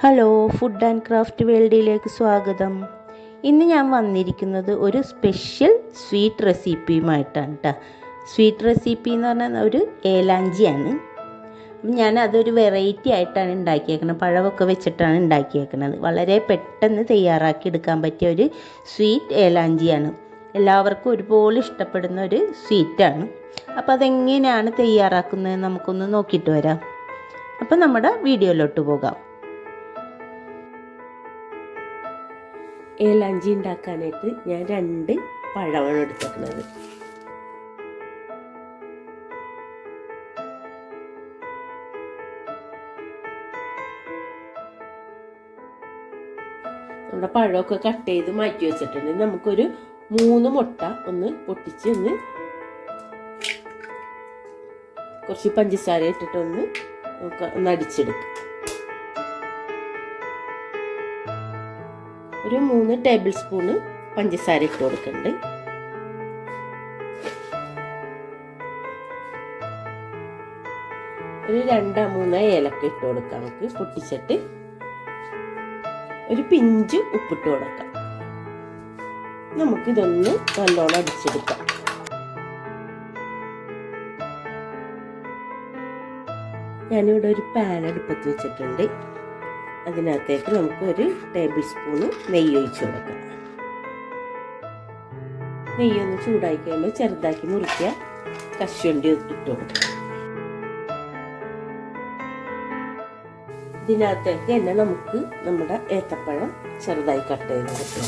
Hello, food and craft വേൾഡിലേക്ക് സ്വാഗതം. ഇന്ന് ഞാൻ വന്നിരിക്കുന്നത് ഒരു സ്പെഷ്യൽ സ്വീറ്റ് റെസിപ്പിയുമായിട്ടാണ് കേട്ടോ. സ്വീറ്റ് റെസിപ്പി എന്ന് പറഞ്ഞാൽ ഒരു ഏലാഞ്ചിയാണ്. ഞാൻ അതൊരു വെറൈറ്റി ആയിട്ടാണ് ഉണ്ടാക്കിയേക്കുന്നത്. പഴമൊക്കെ വെച്ചിട്ടാണ് ഉണ്ടാക്കിയേക്കുന്നത്. വളരെ പെട്ടെന്ന് തയ്യാറാക്കി എടുക്കാൻ പറ്റിയ ഒരു സ്വീറ്റ് ഏലാഞ്ചിയാണ്. എല്ലാവർക്കും ഒരുപോലെ ഇഷ്ടപ്പെടുന്ന ഒരു സ്വീറ്റാണ്. അപ്പോൾ അതെങ്ങനെയാണ് തയ്യാറാക്കുന്നത് നമുക്കൊന്ന് നോക്കിയിട്ട് വരാം. അപ്പോൾ നമ്മുടെ വീഡിയോയിലോട്ട് പോകാം. ഏലാഞ്ചി ഉണ്ടാക്കാനായിട്ട് ഞാൻ 2 പഴമാണ് എടുത്തേക്കുന്നത്. നമ്മുടെ പഴമൊക്കെ കട്ട് ചെയ്ത് മാറ്റി വെച്ചിട്ടുണ്ട്. നമുക്കൊരു 3 മുട്ട ഒന്ന് പൊട്ടിച്ച് കുറച്ച് പഞ്ചസാര ഇട്ടിട്ടൊന്ന് അടിച്ചെടുക്കും. ഒരു 3 ടേബിൾ സ്പൂണ് പഞ്ചസാര ഇട്ട് കൊടുക്കുന്നുണ്ട്. ഒരു 2-3 ഏലക്ക ഇട്ട് കൊടുക്കാം. നമുക്ക് പൊട്ടിച്ചിട്ട് ഒരു പിഞ്ച് ഉപ്പിട്ട് കൊടുക്കാം. നമുക്കിതൊന്ന് നല്ലോണം അടിച്ചെടുക്കാം. ഞാനിവിടെ ഒരു പാൻ അടുപ്പത്ത് വെച്ചിട്ടുണ്ട്. അതിനകത്തേക്ക് നമുക്ക് ഒരു ടേബിൾ സ്പൂണ് നെയ്യ് ഒഴിച്ച് കൊടുക്കാം. നെയ്യൊന്ന് ചൂടായി കഴിയുമ്പോൾ ചെറുതാക്കി മുറിക്കുക കശുവണ്ടി ഇട്ട് കൊടുക്കാം. ഇതിനകത്തേക്ക് തന്നെ നമുക്ക് നമ്മുടെ ഏത്തപ്പഴം ചെറുതായി കട്ട് ചെയ്ത് കൊടുക്കാം.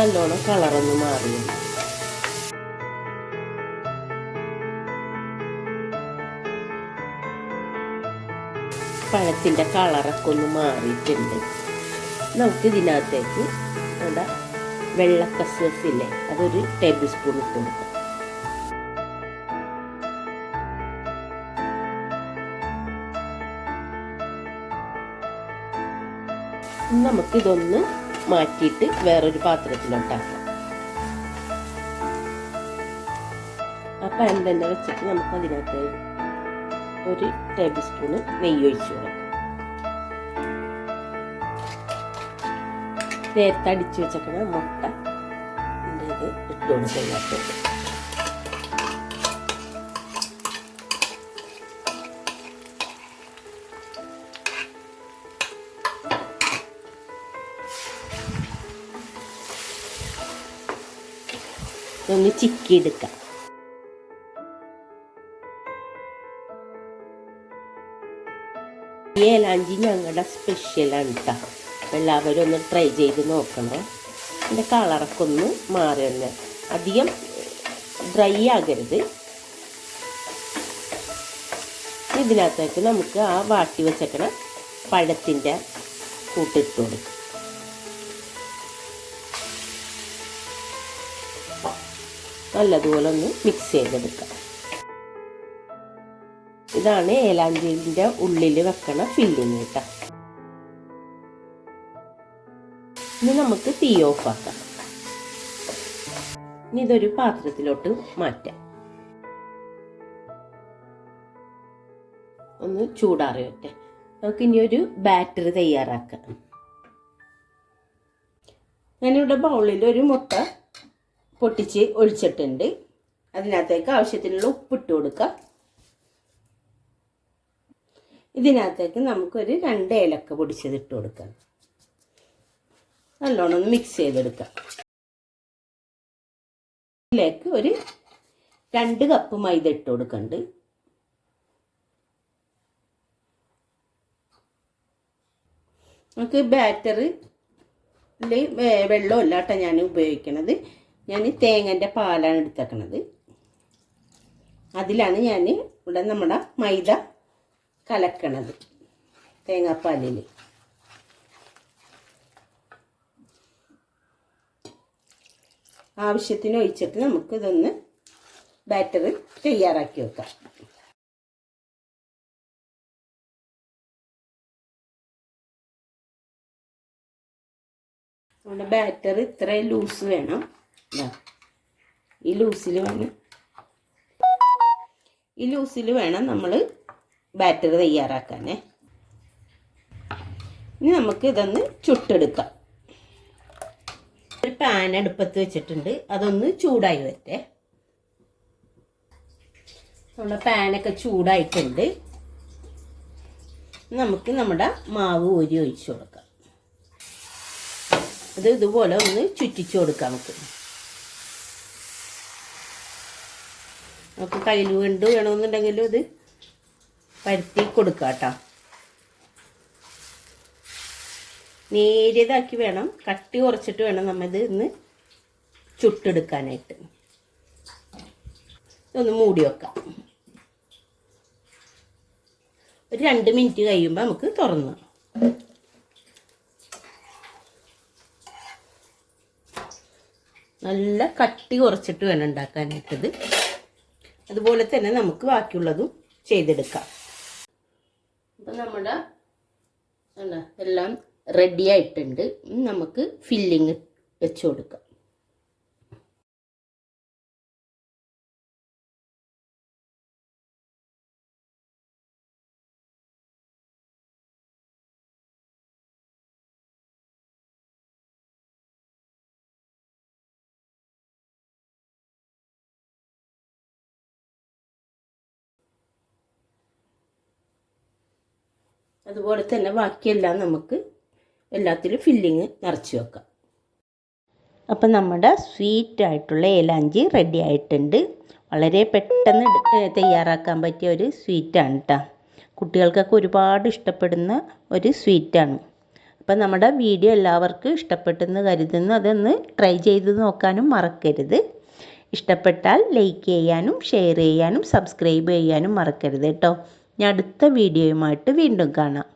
നല്ലോണം കളറൊന്ന് മാറിയുണ്ട്. പഴത്തിൻ്റെ കളറൊക്കെ ഒന്ന് മാറിയിട്ടുണ്ട്. നമുക്ക് ഇതിനകത്തേക്ക് നമ്മുടെ വെള്ളക്കസ്വസില്ലേ അതൊരു ടേബിൾ സ്പൂൺ ഇട്ട് കൊടുക്കാം. നമുക്കിതൊന്ന് മാറ്റിയിട്ട് വേറൊരു പാത്രത്തിലോട്ടാക്കാം. ആ പാൻ തന്നെ വെച്ചിട്ട് നമുക്ക് അതിനകത്ത് ഒരു ടേബിൾ സ്പൂണ് നെയ്യ് ഒഴിച്ചു കൊടുക്കാം. നേരത്തെ അടിച്ചു വെച്ചേക്കണ മുട്ട ഇത് ഇട്ട് കൊടുക്കുക. ഒന്ന് ചിക്കിയെടുക്കാം. ഈ ഏലാഞ്ചി ഞങ്ങളുടെ സ്പെഷ്യലാണ് കേട്ടോ. എല്ലാവരും ഒന്ന് ട്രൈ ചെയ്ത് നോക്കണം. ഇതിൻ്റെ കളറൊക്കെ ഒന്ന് മാറി തന്നെ, അധികം ഡ്രൈ ആകരുത്. ഇതിനകത്തേക്ക് നമുക്ക് ആ വാട്ടി വെച്ചേക്കണ പഴത്തിൻ്റെ കൂട്ടിട്ട് കൊടുക്കും. നല്ലതുപോലെ ഒന്ന് മിക്സ് ചെയ്തെടുക്കാം. ഇതാണ് ഏലാഞ്ചിൻ്റെ ഉള്ളിൽ വെക്കണ ഫില്ലിങ് കേട്ടോ. ഇനി നമുക്ക് തീ ഓഫാക്കാം. ഇനി ഇതൊരു പാത്രത്തിലോട്ട് മാറ്റാം. ഒന്ന് ചൂടാറി വട്ടെ. നമുക്ക് ഇനി ഒരു ബാറ്ററി തയ്യാറാക്കാം. ഞാനിവിടെ ബൗളിൽ ഒരു മുട്ട പൊട്ടിച്ച് ഒഴിച്ചിട്ടുണ്ട്. അതിനകത്തേക്ക് ആവശ്യത്തിനുള്ള ഉപ്പിട്ട് കൊടുക്കാം. ഇതിനകത്തേക്ക് നമുക്കൊരു 2 ഏലക്ക പൊടിച്ചത് ഇട്ട് കൊടുക്കാം. നല്ലോണം ഒന്ന് മിക്സ് ചെയ്തെടുക്കാം. ഇതിലേക്ക് ഒരു 2 കപ്പ് മൈദ ഇട്ട് കൊടുക്കുന്നുണ്ട്. നമുക്ക് ബാറ്ററിൽ വെള്ളമല്ല കേട്ടോ ഞാൻ ഉപയോഗിക്കണത്. ഞാൻ തേങ്ങൻ്റെ പാലാണ് എടുത്തേക്കണത്. അതിലാണ് ഞാൻ ഇവിടെ നമ്മുടെ മൈദ കലക്കണത്. തേങ്ങാപ്പാലിൽ ആവശ്യത്തിന് ഒഴിച്ചിട്ട് നമുക്കിതൊന്ന് ബാറ്ററി തയ്യാറാക്കി വെക്കാം. നമ്മുടെ ബാറ്ററി ഇത്രയും ലൂസ് വേണം. ഈ ലൂസിൽ വേണം നമ്മൾ ബാറ്റർ തയ്യാറാക്കാനേ. ഇനി നമുക്ക് ഇതൊന്ന് ചുട്ടെടുക്കാം. ഒരു പാൻ അടുപ്പത്ത് വെച്ചിട്ടുണ്ട്, അതൊന്ന് ചൂടായി വരട്ടെ. നമ്മുടെ പാനൊക്കെ ചൂടായിട്ടുണ്ട്. നമുക്ക് നമ്മുടെ മാവ് ഊരി ഒഴിച്ചു കൊടുക്കാം. അത് ഇതുപോലെ ഒന്ന് ചുറ്റിച്ചു കൊടുക്കാം. നമുക്ക് കയ്യിൽ വീണ്ടും വേണമെന്നുണ്ടെങ്കിലും ഇത് പരത്തി കൊടുക്കാം കേട്ടോ. നേരിയതാക്കി വേണം, കട്ടി കുറച്ചിട്ട് വേണം നമ്മളിത് ഇന്ന് ചുട്ടെടുക്കാനായിട്ട്. ഇതൊന്ന് മൂടി വെക്കാം. ഒരു 2 മിനിറ്റ് കഴിയുമ്പോൾ നമുക്ക് തുറന്നു. നല്ല കട്ടി കുറച്ചിട്ട് വേണം ഉണ്ടാക്കാനായിട്ടത്. അതുപോലെ തന്നെ നമുക്ക് ബാക്കിയുള്ളതും ചെയ്തെടുക്കാം. അപ്പം നമ്മുടെ എല്ലാം റെഡി ആയിട്ടുണ്ട്. നമുക്ക് ഫില്ലിങ് വെച്ച് കൊടുക്കാം. അതുപോലെ തന്നെ ബാക്കിയെല്ലാം നമുക്ക് എല്ലാത്തിലും ഫില്ലിങ് നിറച്ച് വെക്കാം. അപ്പം നമ്മുടെ സ്വീറ്റായിട്ടുള്ള ഏലാഞ്ചി റെഡി ആയിട്ടുണ്ട്. വളരെ പെട്ടെന്ന് തയ്യാറാക്കാൻ പറ്റിയ ഒരു സ്വീറ്റാണ് കേട്ടോ. കുട്ടികൾക്കൊക്കെ ഒരുപാട് ഇഷ്ടപ്പെടുന്ന ഒരു സ്വീറ്റാണ്. അപ്പം നമ്മുടെ വീഡിയോ എല്ലാവർക്കും ഇഷ്ടപ്പെട്ടെന്ന് കരുതുന്നു. അതൊന്ന് ട്രൈ ചെയ്ത് നോക്കാനും മറക്കരുത്. ഇഷ്ടപ്പെട്ടാൽ ലൈക്ക് ചെയ്യാനും ഷെയർ ചെയ്യാനും സബ്സ്ക്രൈബ് ചെയ്യാനും മറക്കരുത് കേട്ടോ. ഞാൻ അടുത്ത വീഡിയോയുമായിട്ട് വീണ്ടും കാണാം.